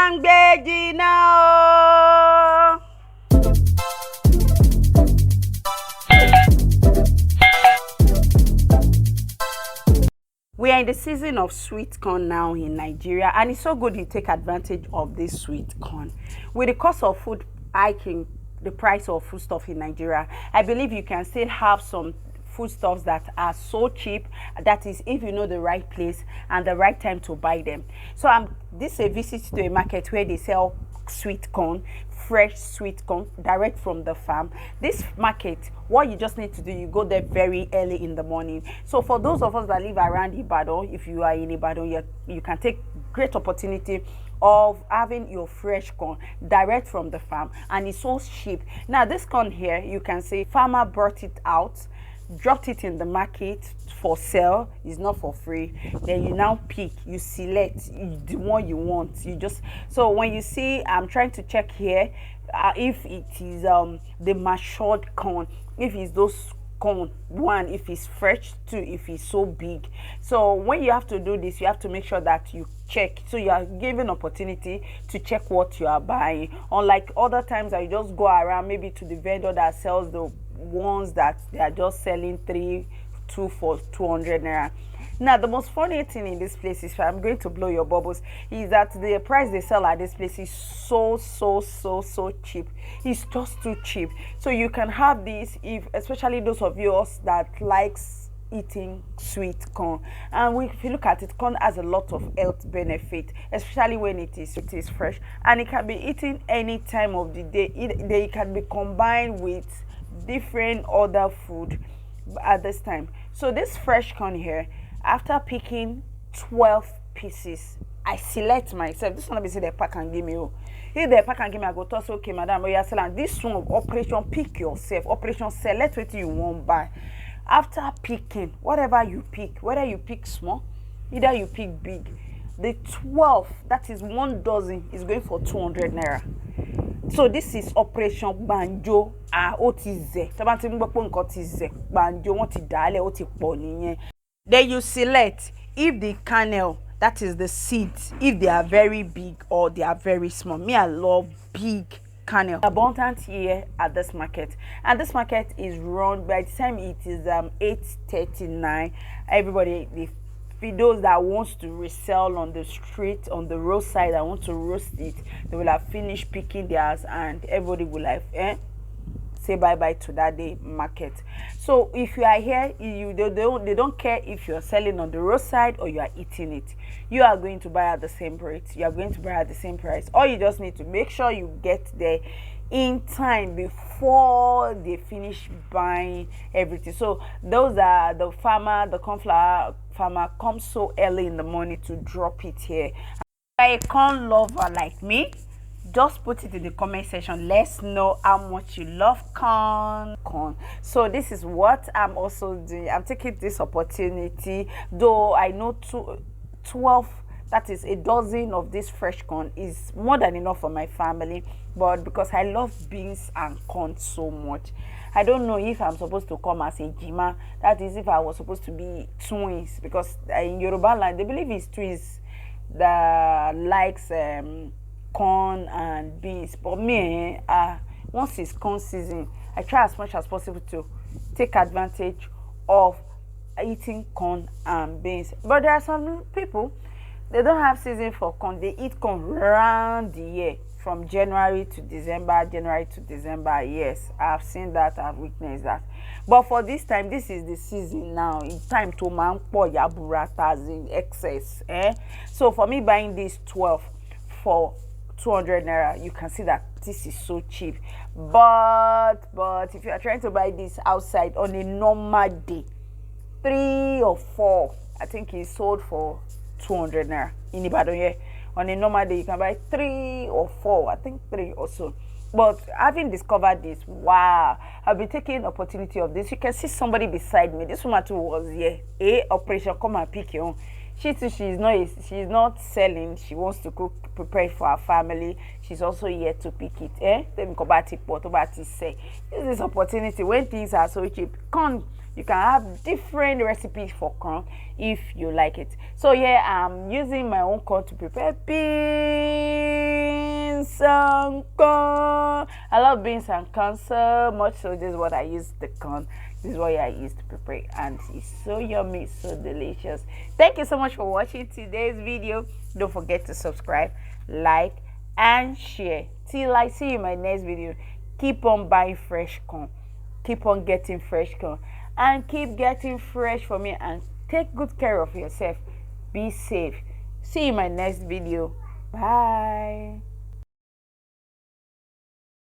Bangbeji now. We are in the season of sweet corn now in Nigeria, and it's so good you take advantage of this sweet corn. With the cost of food hiking, the price of foodstuff in Nigeria, I believe you can still have some foodstuffs that are so cheap. That is, if you know the right place and the right time to buy them. So this is a visit to a market where they sell sweet corn, fresh sweet corn direct from the farm. This market, what you just need to do, you go there very early in the morning. So for those of us that live around Ibadan, if you are in Ibadan, you can take great opportunity of having your fresh corn direct from the farm, and it's so cheap. Now this corn here, you can see farmer brought it out, dropped it in the market for sale. It's not for free. Then you now pick, you select the one you want. So when you see, I'm trying to check here if it is the matured corn, if it's those corn, one, if it's fresh, two, if it's so big. So when you have to do this, you have to make sure that you check, so you are given opportunity to check what you are buying, unlike other times that you just go around maybe to the vendor that sells the ones that they are just selling 2 for 200 naira. Now the most funny thing in this place is, I'm going to blow your bubbles, is that the price they sell at this place is so cheap. It's just too cheap. So you can have this, if especially those of you that likes eating sweet corn. And if you look at it, corn has a lot of health benefit, especially when it is fresh, and it can be eaten any time of the day. It can be combined with different other food at this time. So this fresh corn here, after picking 12 pieces, I select myself. This one be say the pack and give me. If the pack and give me, I go toss, okay madam, but you are selling this one. Operation pick yourself, operation select what you want buy. After picking whatever you pick, whether you pick small, either you pick big, the 12, that is 1 dozen, is going for 200 naira. So this is operation banjo. Otize tabati ngbopo nkan ti ze banjo won ti dale o ti po niyen. Then you select if the kernel, that is the seeds, if they are very big or they are very small. Me, I love big kernel. Abundant here at this market, and this market is run by the time it is 8:39. Everybody, those that wants to resell on the street, on the roadside, that want to roast it, they will have finished picking theirs, and everybody will have say bye bye to that day market. So if you are here, they don't care if you're selling on the roadside or you are eating it. You are going to buy at the same rate. You are going to buy at the same price. All you just need to make sure you get there in time before they finish buying everything. So those are the farmer, the cornflower farmer comes so early in the morning to drop it here. A corn lover like me, just put it in the comment section. Let's know how much you love corn. So this is what I'm also doing. I'm taking this opportunity, though I know 12, that is a dozen of this fresh corn, is more than enough for my family. But because I love beans and corn so much, I don't know if I'm supposed to come as a jima. That is, if I was supposed to be twins, because in Yoruba land they believe it's twins that likes corn and beans. But me, once it's corn season, I try as much as possible to take advantage of eating corn and beans. But there are some people, they don't have season for corn. They eat corn round the year, from January to December. Yes, I've seen that, I've witnessed that. But for this time, this is the season now. It's time to manpo yaburatas in excess. So for me, buying this 12 for 200 naira, you can see that this is so cheap. But if you are trying to buy this outside on a normal day, 3 or 4, I think it's sold for 200 naira in Ibadan here. On a normal day, you can buy 3 or 4, I think 3 or so. But having discovered this, wow, I'll be taking opportunity of this. You can see somebody beside me. This woman too was here. Operation come and pick your own. She too, she's not selling. She wants to cook, prepare for her family. She's also here to pick it. Then go back to what about to say. Use this opportunity when things are so cheap. Corn, you can have different recipes for corn if, if you like it. So yeah, I'm using my own corn to prepare big and corn. I love beans and corn so much, so this is what I use the corn. This is what I use to prepare, and it's so yummy, so delicious. Thank you so much for watching today's video. Don't forget to subscribe, like, and share. Till I see you in my next video. Keep on buying fresh corn, keep on getting fresh corn, and keep getting fresh for me, and take good care of yourself. Be safe. See you in my next video. Bye.